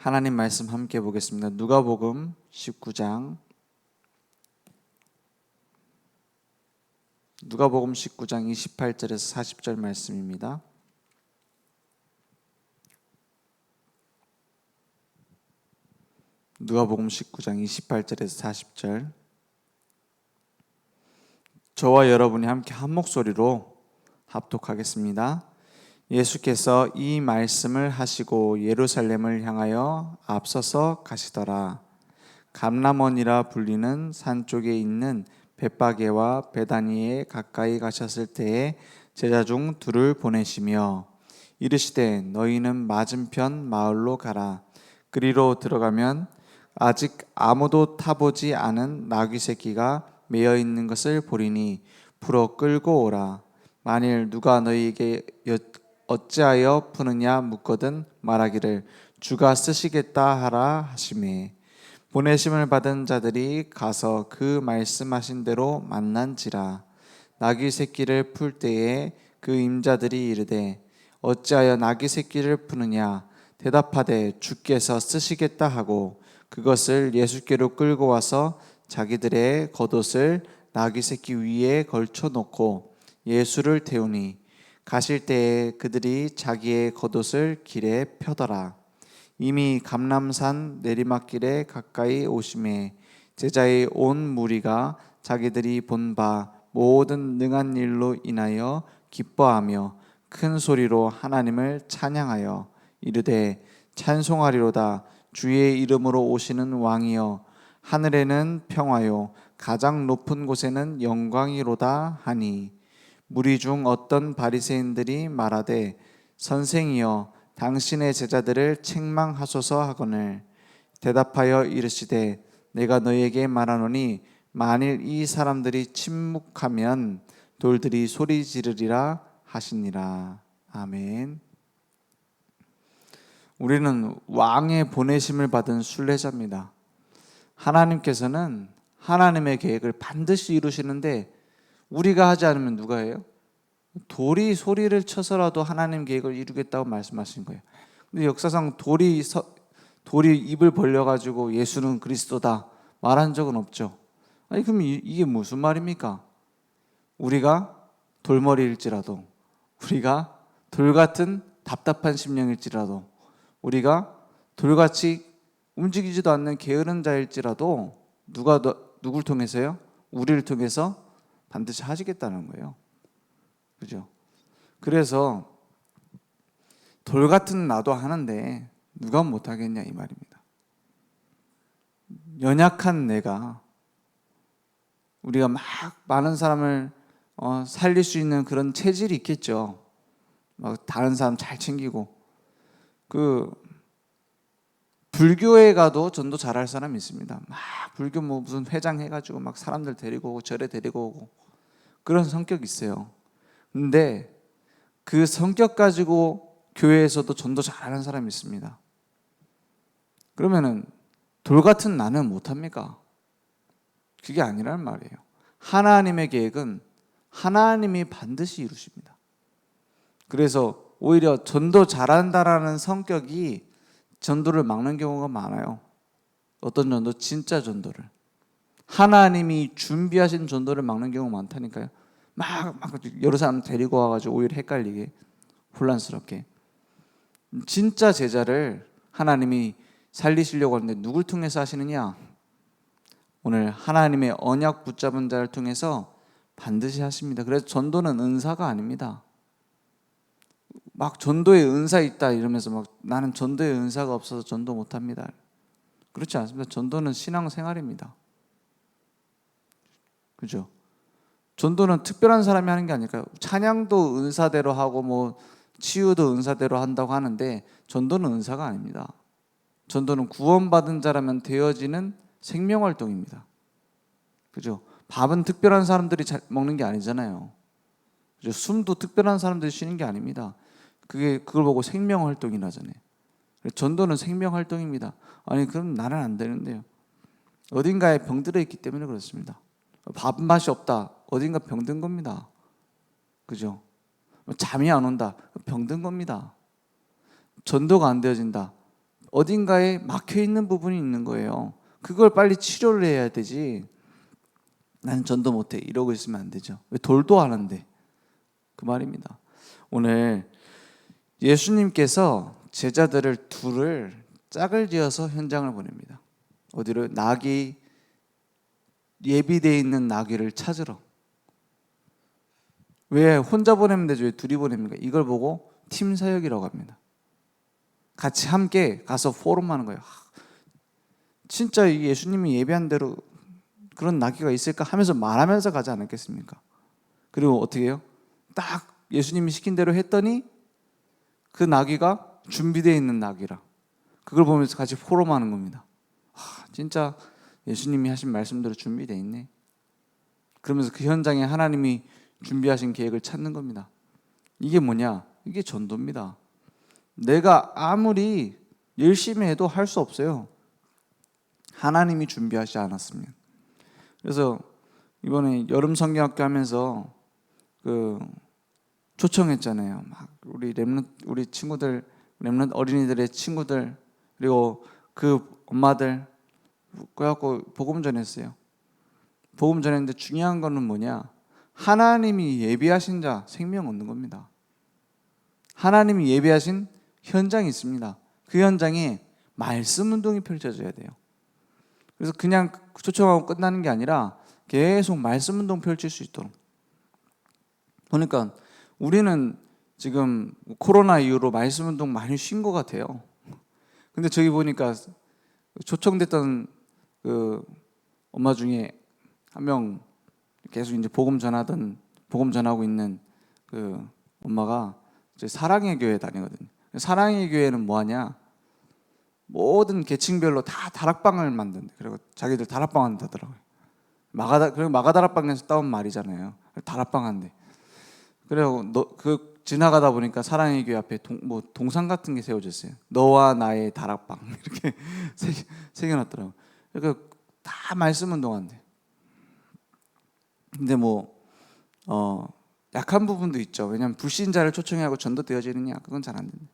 하나님 말씀 함께 보겠습니다. 누가복음 19장 28절에서 40절 말씀입니다. 누가복음 19장 28절에서 40절. 저와 여러분이 함께 한 목소리로 합독하겠습니다. 예수께서 이 말씀을 하시고 예루살렘을 향하여 앞서서 가시더라. 감람원이라 불리는 산 쪽에 있는 벳바게와 베다니에 가까이 가셨을 때에 제자 중 둘을 보내시며 이르시되 너희는 맞은편 마을로 가라. 그리로 들어가면 아직 아무도 타보지 않은 나귀 새끼가 매여 있는 것을 보리니 풀어 끌고 오라. 만일 누가 너희에게 어찌하여 푸느냐 묻거든 말하기를 주가 쓰시겠다 하라 하시매 보내심을 받은 자들이 가서 그 말씀하신 대로 만난지라. 나귀 새끼를 풀 때에 그 임자들이 이르되 어찌하여 나귀 새끼를 푸느냐 대답하되 주께서 쓰시겠다 하고 그것을 예수께로 끌고 와서 자기들의 겉옷을 나귀 새끼 위에 걸쳐 놓고 예수를 태우니 가실 때에 그들이 자기의 겉옷을 길에 펴더라. 이미 감람산 내리막길에 가까이 오심에 제자의 온 무리가 자기들이 본 바 모든 능한 일로 인하여 기뻐하며 큰 소리로 하나님을 찬양하여 이르되 찬송하리로다. 주의 이름으로 오시는 왕이여 하늘에는 평화요 가장 높은 곳에는 영광이로다 하니 무리 중 어떤 바리새인들이 말하되 선생이여 당신의 제자들을 책망하소서 하거늘 대답하여 이르시되 내가 너희에게 말하노니 만일 이 사람들이 침묵하면 돌들이 소리 지르리라 하시니라. 아멘. 우리는 왕의 보내심을 받은 순례자입니다. 하나님께서는 하나님의 계획을 반드시 이루시는데 우리가 하지 않으면 누가 해요? 돌이 소리를 쳐서라도 하나님 계획을 이루겠다고 말씀하신 거예요. 근데 역사상 돌이 입을 벌려가지고 예수는 그리스도다 말한 적은 없죠. 아니 그럼 이게 무슨 말입니까? 우리가 돌머리일지라도, 우리가 돌같은 답답한 심령일지라도, 우리가 돌같이 움직이지도 않는 게으른 자일지라도 누굴 통해서요? 우리를 통해서 반드시 하시겠다는 거예요. 그죠? 그래서 돌 같은 나도 하는데 누가 못하겠냐 이 말입니다. 연약한 내가 우리가 막 많은 사람을 살릴 수 있는 그런 체질이 있겠죠. 막 다른 사람 잘 챙기고 불교에 가도 전도 잘할 사람이 있습니다. 막 불교 무슨 회장 해가지고 막 사람들 데리고 오고 절에 데리고 오고 그런 성격이 있어요. 근데 그 성격 가지고 교회에서도 전도 잘하는 사람이 있습니다. 그러면은 돌 같은 나는 못합니까? 그게 아니란 말이에요. 하나님의 계획은 하나님이 반드시 이루십니다. 그래서 오히려 전도 잘한다라는 성격이 전도를 막는 경우가 많아요. 어떤 전도? 진짜 전도를. 하나님이 준비하신 전도를 막는 경우가 많다니까요. 막 여러 사람 데리고 와가지고 오히려 헷갈리게 혼란스럽게. 진짜 제자를 하나님이 살리시려고 하는데 누굴 통해서 하시느냐? 오늘 하나님의 언약 붙잡은 자를 통해서 반드시 하십니다. 그래서 전도는 은사가 아닙니다. 막 전도에 은사 있다 이러면서 막 나는 전도에 은사가 없어서 전도 못합니다. 그렇지 않습니다. 전도는 신앙생활입니다. 그죠? 전도는 특별한 사람이 하는 게 아닐까요? 찬양도 은사대로 하고 뭐 치유도 은사대로 한다고 하는데 전도는 은사가 아닙니다. 전도는 구원받은 자라면 되어지는 생명활동입니다. 그죠? 밥은 특별한 사람들이 먹는 게 아니잖아요. 그죠? 숨도 특별한 사람들이 쉬는 게 아닙니다. 그걸 보고 생명활동이라잖아요. 전도는 생명활동입니다. 아니 그럼 나는 안 되는데요. 어딘가에 병들어 있기 때문에 그렇습니다. 밥맛이 없다. 어딘가 병든 겁니다. 그죠? 잠이 안 온다. 병든 겁니다. 전도가 안 되어진다. 어딘가에 막혀 있는 부분이 있는 거예요. 그걸 빨리 치료를 해야 되지. 나는 전도 못해 이러고 있으면 안 되죠. 왜 돌도 하는데 그 말입니다. 오늘 예수님께서 제자들을 둘을 짝을 지어서 현장을 보냅니다. 어디로? 나귀 예비되어 있는 나귀를 찾으러. 왜 혼자 보내면 되죠? 왜 둘이 보냅니까? 이걸 보고 팀 사역이라고 합니다. 같이 함께 가서 포럼하는 거예요. 진짜 예수님이 예비한 대로 그런 나귀가 있을까 하면서 말하면서 가지 않았겠습니까? 그리고 어떻게 해요? 딱 예수님이 시킨 대로 했더니 그 나귀가 준비되어 있는 나귀라. 그걸 보면서 같이 포럼하는 겁니다. 진짜 예수님이 하신 말씀대로 준비되어 있네. 그러면서 그 현장에 하나님이 준비하신 계획을 찾는 겁니다. 이게 뭐냐? 이게 전도입니다. 내가 아무리 열심히 해도 할 수 없어요. 하나님이 준비하지 않았으면. 그래서 이번에 여름 성경학교 하면서 초청했잖아요. 막 우리 친구들, 렘넌트 어린이들의 친구들, 그리고 그 엄마들 그래갖고 복음 전했어요. 복음 전했는데 중요한 거는 뭐냐? 하나님이 예비하신 자 생명 얻는 겁니다. 하나님이 예비하신 현장이 있습니다. 그 현장에 말씀 운동이 펼쳐져야 돼요. 그래서 그냥 초청하고 끝나는 게 아니라 계속 말씀 운동 펼칠 수 있도록. 보니까 우리는 지금 코로나 이후로 말씀 운동 많이 쉰 것 같아요. 근데 저기 보니까 초청됐던 그 엄마 중에 한 명 계속 이제 복음 전하고 있는 그 엄마가 이제 사랑의 교회 다니거든요. 사랑의 교회는 뭐 하냐? 모든 계층별로 다 다락방을 만든대. 그리고 자기들 다락방 한다더라고요. 마가다락방에서 따온 말이잖아요. 다락방 한대. 그리고 지나가다 보니까 사랑의 교회 앞에 동상 같은 게 세워졌어요. 너와 나의 다락방 이렇게 새겨놨더라고요. 그러니까 다 말씀 운동한대. 근데 약한 부분도 있죠. 왜냐하면 불신자를 초청하고 전도되어지느냐? 그건 잘 안 된다.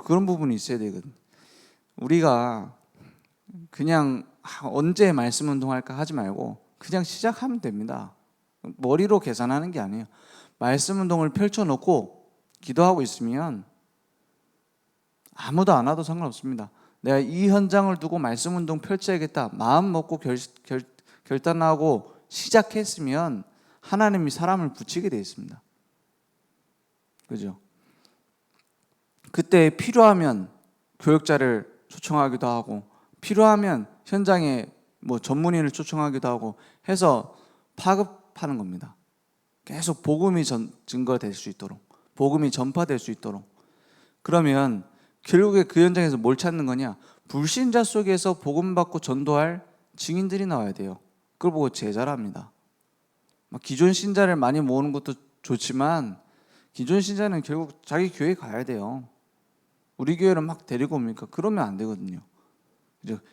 그런 부분이 있어야 되거든. 우리가 그냥 언제 말씀 운동할까 하지 말고 그냥 시작하면 됩니다. 머리로 계산하는 게 아니에요. 말씀 운동을 펼쳐놓고 기도하고 있으면 아무도 안 와도 상관없습니다. 내가 이 현장을 두고 말씀 운동 펼쳐야겠다 마음 먹고 결단하고 시작했으면 하나님이 사람을 붙이게 되어 있습니다. 그죠? 그때 필요하면 교역자를 초청하기도 하고 필요하면 현장에 전문인을 초청하기도 하고 해서 파급하는 겁니다. 계속 복음이 증거될 수 있도록, 복음이 전파될 수 있도록. 그러면 결국에 그 현장에서 뭘 찾는 거냐? 불신자 속에서 복음 받고 전도할 증인들이 나와야 돼요. 그걸 보고 제자랍니다. 기존 신자를 많이 모으는 것도 좋지만 기존 신자는 결국 자기 교회 가야 돼요. 우리 교회를 막 데리고 옵니까? 그러면 안 되거든요.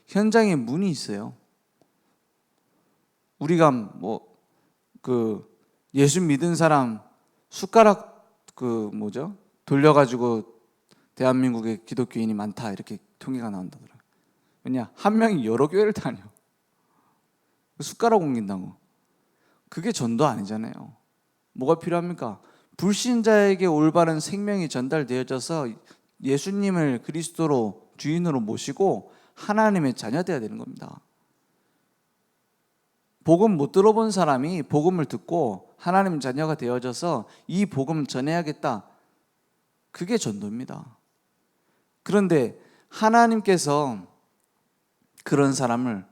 현장에 문이 있어요. 우리가 예수 믿은 사람 숟가락 돌려가지고 대한민국에 기독교인이 많다 이렇게 통계가 나온다더라고요. 왜냐? 한 명이 여러 교회를 다녀. 숟가락 옮긴다고. 그게 전도 아니잖아요. 뭐가 필요합니까? 불신자에게 올바른 생명이 전달되어져서 예수님을 그리스도로 주인으로 모시고 하나님의 자녀 되어야 되는 겁니다. 복음 못 들어본 사람이 복음을 듣고 하나님 자녀가 되어져서 이 복음을 전해야겠다. 그게 전도입니다. 그런데 하나님께서 그런 사람을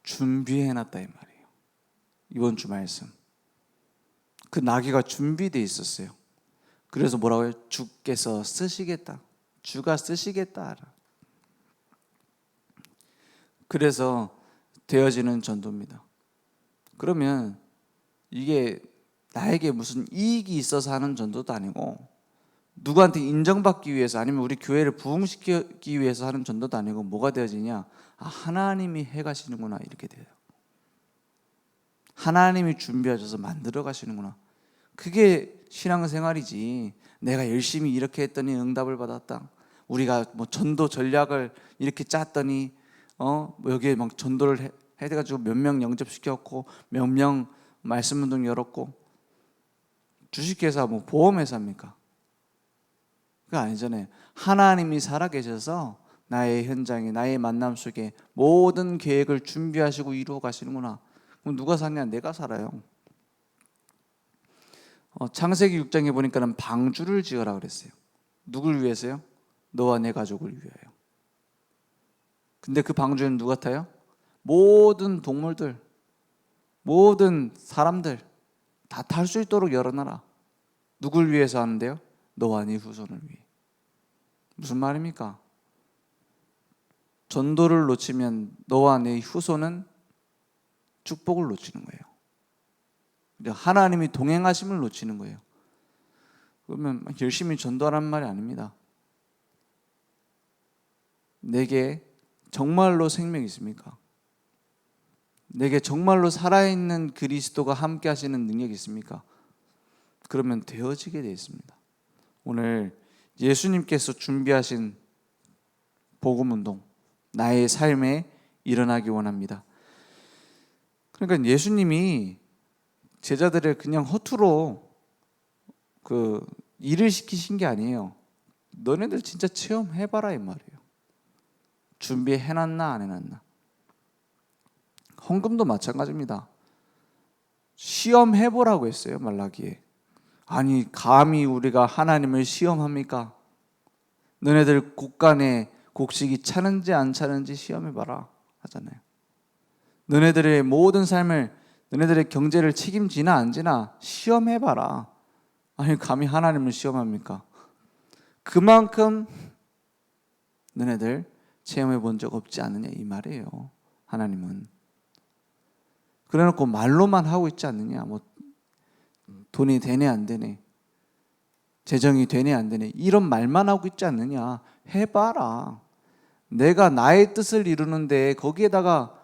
준비해놨다 이 말이에요. 이번 주 말씀. 그 나귀가 준비되어 있었어요. 그래서 뭐라고 해요? 주께서 쓰시겠다. 주가 쓰시겠다. 그래서 되어지는 전도입니다. 그러면 이게 나에게 무슨 이익이 있어서 하는 전도도 아니고 누구한테 인정받기 위해서 아니면 우리 교회를 부흥시키기 위해서 하는 전도도 아니고 뭐가 되어지냐? 하나님이 해가시는구나 이렇게 돼요. 하나님이 준비하셔서 만들어 가시는구나. 그게 신앙생활이지. 내가 열심히 이렇게 했더니 응답을 받았다. 우리가 뭐 전도 전략을 이렇게 짰더니 뭐 여기에 막 전도를 해가지고 몇 명 영접시켰고 몇 명 말씀 운동 열었고. 주식회사 뭐 보험회사입니까? 그거 아니잖아요. 하나님이 살아계셔서 나의 현장에, 나의 만남 속에 모든 계획을 준비하시고 이루어 가시는구나. 그럼 누가 사냐? 내가 살아요. 창세기 6장에 보니까는 방주를 지어라 그랬어요. 누굴 위해서요? 너와 내 가족을 위하여. 근데 그 방주에는 누가 타요? 모든 동물들, 모든 사람들 다 탈 수 있도록 열어놔라. 누굴 위해서 하는데요? 너와 네 후손을 위해. 무슨 말입니까? 전도를 놓치면 너와 네 후손은 축복을 놓치는 거예요. 하나님이 동행하심을 놓치는 거예요. 그러면 열심히 전도하라는 말이 아닙니다. 내게 정말로 생명이 있습니까? 내게 정말로 살아있는 그리스도가 함께 하시는 능력이 있습니까? 그러면 되어지게 되어 있습니다. 오늘 예수님께서 준비하신 복음운동, 나의 삶에 일어나기 원합니다. 그러니까 예수님이 제자들을 그냥 허투루 일을 시키신 게 아니에요. 너네들 진짜 체험해봐라 이 말이에요. 준비해놨나 안 해놨나. 헌금도 마찬가지입니다. 시험해보라고 했어요, 말라기에. 아니 감히 우리가 하나님을 시험합니까? 너네들 곳간에 곡식이 차는지 안 차는지 시험해봐라 하잖아요. 너네들의 모든 삶을, 너네들의 경제를 책임지나 안 지나 시험해봐라. 아니 감히 하나님을 시험합니까? 그만큼 너네들 체험해 본 적 없지 않느냐 이 말이에요. 하나님은 그래놓고 말로만 하고 있지 않느냐. 뭐 돈이 되네 안 되네, 재정이 되네 안 되네, 이런 말만 하고 있지 않느냐. 해봐라. 내가 나의 뜻을 이루는데 거기에다가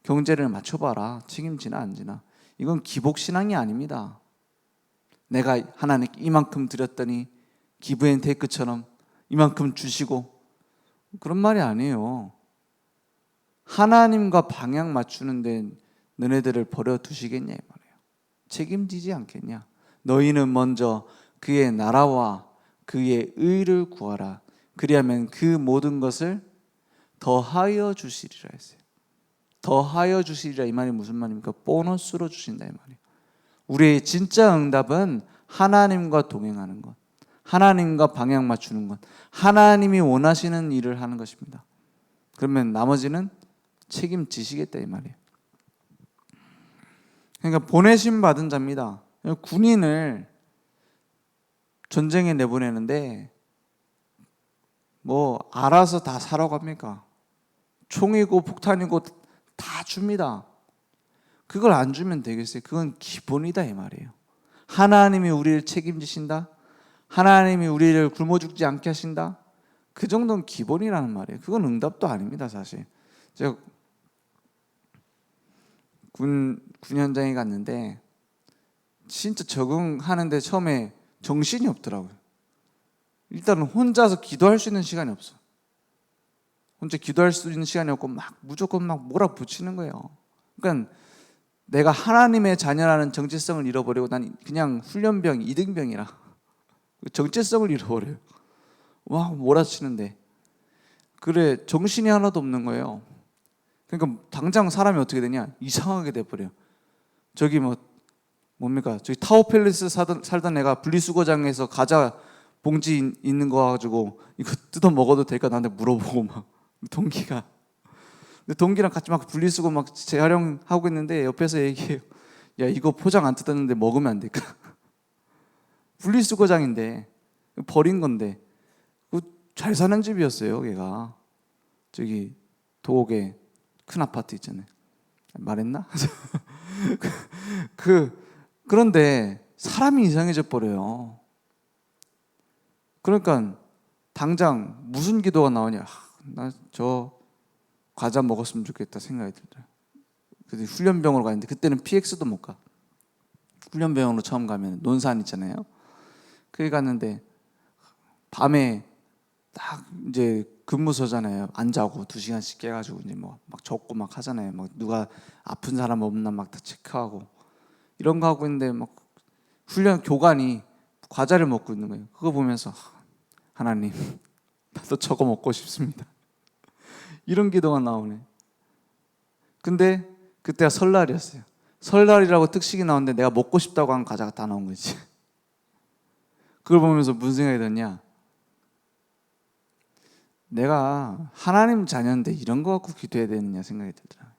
경제를 맞춰봐라. 책임지나 안 지나. 이건 기복신앙이 아닙니다. 내가 하나님께 이만큼 드렸더니 기브앤테이크처럼 이만큼 주시고, 그런 말이 아니에요. 하나님과 방향 맞추는데 너네들을 버려두시겠냐 이 말이에요. 책임지지 않겠냐. 너희는 먼저 그의 나라와 그의 의를 구하라. 그리하면 그 모든 것을 더하여 주시리라 했어요. 더하여 주시리라 이 말이 무슨 말입니까? 보너스로 주신다 이 말이에요. 우리의 진짜 응답은 하나님과 동행하는 것, 하나님과 방향 맞추는 것, 하나님이 원하시는 일을 하는 것입니다. 그러면 나머지는 책임지시겠다 이 말이에요. 그러니까 보내심 받은 자입니다. 군인을 전쟁에 내보내는데 뭐 알아서 다 사러 갑니까? 총이고 폭탄이고 다 줍니다. 그걸 안 주면 되겠어요? 그건 기본이다 이 말이에요. 하나님이 우리를 책임지신다, 하나님이 우리를 굶어 죽지 않게 하신다, 그 정도는 기본이라는 말이에요. 그건 응답도 아닙니다. 사실 제가 군 현장에 갔는데 진짜 적응하는데 처음에 정신이 없더라고요. 일단은 혼자서 기도할 수 있는 시간이 없어. 혼자 기도할 수 있는 시간이 없고 무조건 몰아붙이는 거예요. 그러니까 내가 하나님의 자녀라는 정체성을 잃어버리고 난 그냥 훈련병, 이등병이라 정체성을 잃어버려요. 몰아치는데 그래 정신이 하나도 없는 거예요. 그러니까 당장 사람이 어떻게 되냐, 이상하게 돼버려요. 저기 뭡니까, 저기 타워팰리스 살던 애가 분리수거장에서 과자 봉지 있는 거 가지고 이거 뜯어 먹어도 될까 나한테 물어보고 동기가, 근데 동기랑 같이 분리수거 재활용하고 있는데 옆에서 얘기해요. 야 이거 포장 안 뜯었는데 먹으면 안 될까? 분리수거장인데 버린 건데. 잘 사는 집이었어요. 얘가 저기 도곡에 큰 아파트 있잖아요. 말했나? 그런데 사람이 이상해져 버려요. 그러니까 당장 무슨 기도가 나오냐, 나 저 과자 먹었으면 좋겠다 생각이 들더라고요. 그래서 훈련병으로 갔는데 그때는 PX도 못 가. 훈련병으로 처음 가면 논산 있잖아요. 거기 갔는데 밤에 딱 이제 근무서잖아요. 안 자고 2시간씩 깨가지고 이제 뭐 막 적고 막 하잖아요. 막 누가 아픈 사람 없나 막 다 체크하고 이런 거 하고 있는데 막 훈련 교관이 과자를 먹고 있는 거예요. 그거 보면서 하나님, 나도 저거 먹고 싶습니다. 이런 기도가 나오네. 근데 그때가 설날이었어요. 설날이라고 특식이 나오는데 내가 먹고 싶다고 한 과자가 다 나온 거지. 그걸 보면서 무슨 생각이 드냐? 내가 하나님 자녀인데 이런 거 갖고 기도해야 되느냐 생각이 들더라.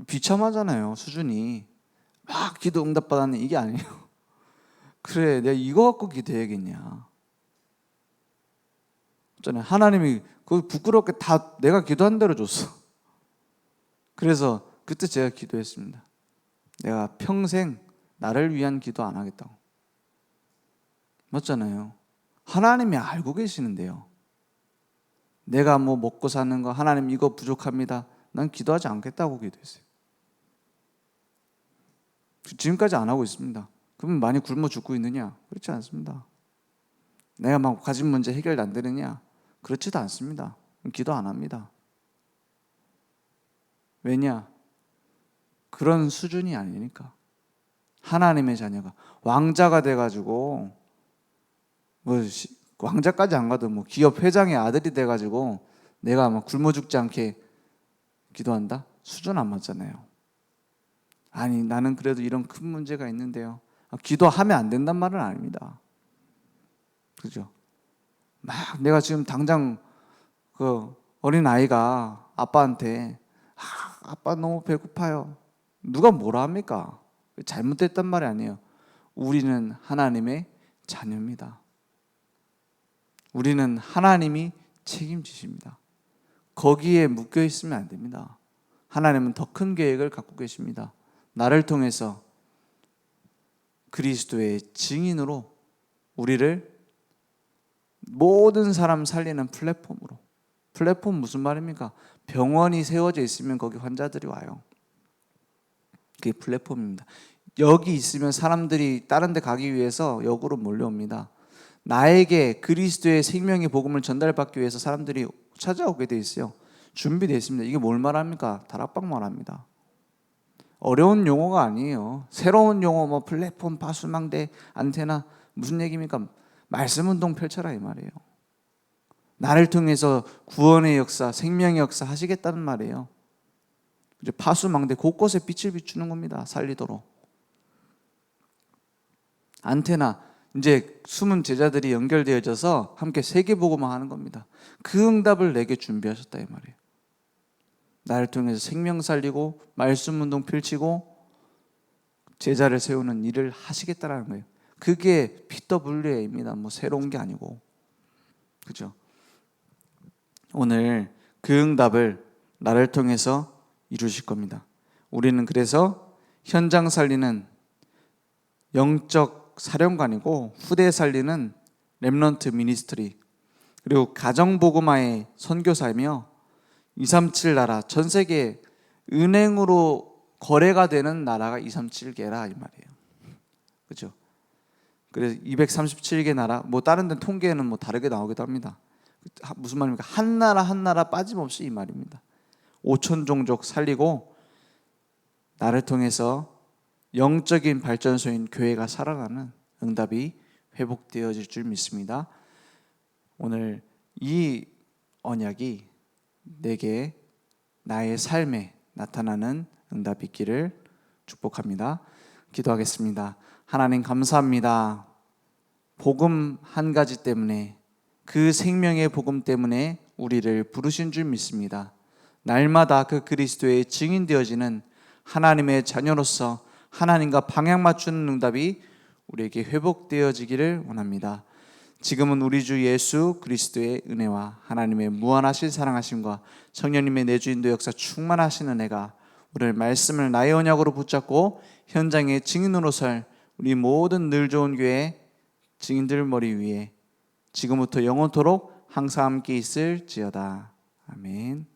비참하잖아요, 수준이. 막 기도 응답 받았네, 이게 아니에요. 그래, 내가 이거 갖고 기도해야겠냐. 있잖아요. 하나님이 그 부끄럽게 다 내가 기도한 대로 줬어. 그래서 그때 제가 기도했습니다. 내가 평생 나를 위한 기도 안 하겠다고. 맞잖아요. 하나님이 알고 계시는데요. 내가 뭐 먹고 사는 거, 하나님 이거 부족합니다. 난 기도하지 않겠다고 기도했어요. 지금까지 안 하고 있습니다. 그러면 많이 굶어 죽고 있느냐? 그렇지 않습니다. 내가 막 가진 문제 해결 안 되느냐? 그렇지도 않습니다. 기도 안 합니다. 왜냐? 그런 수준이 아니니까. 하나님의 자녀가 왕자가 돼가지고 뭐 왕자까지 안 가도 뭐 기업 회장의 아들이 돼가지고 내가 막 굶어 죽지 않게 기도한다? 수준 안 맞잖아요. 아니, 나는 그래도 이런 큰 문제가 있는데요. 기도하면 안 된단 말은 아닙니다. 그죠? 막 내가 지금 당장 그 어린 아이가 아빠한테 아빠 너무 배고파요. 누가 뭐라 합니까? 잘못됐단 말이 아니에요. 우리는 하나님의 자녀입니다. 우리는 하나님이 책임지십니다. 거기에 묶여 있으면 안 됩니다. 하나님은 더 큰 계획을 갖고 계십니다. 나를 통해서 그리스도의 증인으로 우리를 모든 사람 살리는 플랫폼으로. 플랫폼 무슨 말입니까? 병원이 세워져 있으면 거기 환자들이 와요. 그게 플랫폼입니다. 여기 있으면 사람들이 다른 데 가기 위해서 역으로 몰려옵니다. 나에게 그리스도의 생명의 복음을 전달받기 위해서 사람들이 찾아오게 돼 있어요. 준비되어 있습니다. 이게 뭘 말합니까? 다락방 말합니다. 어려운 용어가 아니에요. 새로운 용어, 뭐 플랫폼, 파수망대, 안테나, 무슨 얘기입니까? 말씀 운동 펼쳐라 이 말이에요. 나를 통해서 구원의 역사, 생명의 역사 하시겠다는 말이에요. 이제 파수망대 곳곳에 빛을 비추는 겁니다. 살리도록. 안테나, 이제 숨은 제자들이 연결되어져서 함께 세계복음화 하는 겁니다. 그 응답을 내게 준비하셨다 이 말이에요. 나를 통해서 생명 살리고 말씀 운동 펼치고 제자를 세우는 일을 하시겠다라는 거예요. 그게 PWA입니다. 뭐 새로운 게 아니고. 그죠? 오늘 그 응답을 나를 통해서 이루실 겁니다. 우리는 그래서 현장 살리는 영적 사령관이고 후대 살리는 렘넌트 미니스트리, 그리고 가정 복음화의 선교사이며 237 나라, 전 세계 은행으로 거래가 되는 나라가 237개라 이 말이에요. 그렇죠? 그래서 237개 나라, 뭐 다른 데 통계는 뭐 다르게 나오기도 합니다. 무슨 말입니까? 한 나라 한 나라 빠짐없이 이 말입니다. 5천 종족 살리고 나를 통해서 영적인 발전소인 교회가 살아나는 응답이 회복되어질 줄 믿습니다. 오늘 이 언약이 내게 나의 삶에 나타나는 응답이 있기를 축복합니다. 기도하겠습니다. 하나님 감사합니다. 복음 한 가지 때문에, 그 생명의 복음 때문에 우리를 부르신 줄 믿습니다. 날마다 그 그리스도의 증인 되어지는 하나님의 자녀로서 하나님과 방향 맞추는 응답이 우리에게 회복되어지기를 원합니다. 지금은 우리 주 예수 그리스도의 은혜와 하나님의 무한하신 사랑하심과 성령님의 내주인도 역사 충만하신 은혜가 오늘 말씀을 나의 언약으로 붙잡고 현장의 증인으로 설 우리 모든 늘 좋은 교회 증인들 머리 위에 지금부터 영원토록 항상 함께 있을지어다. 아멘.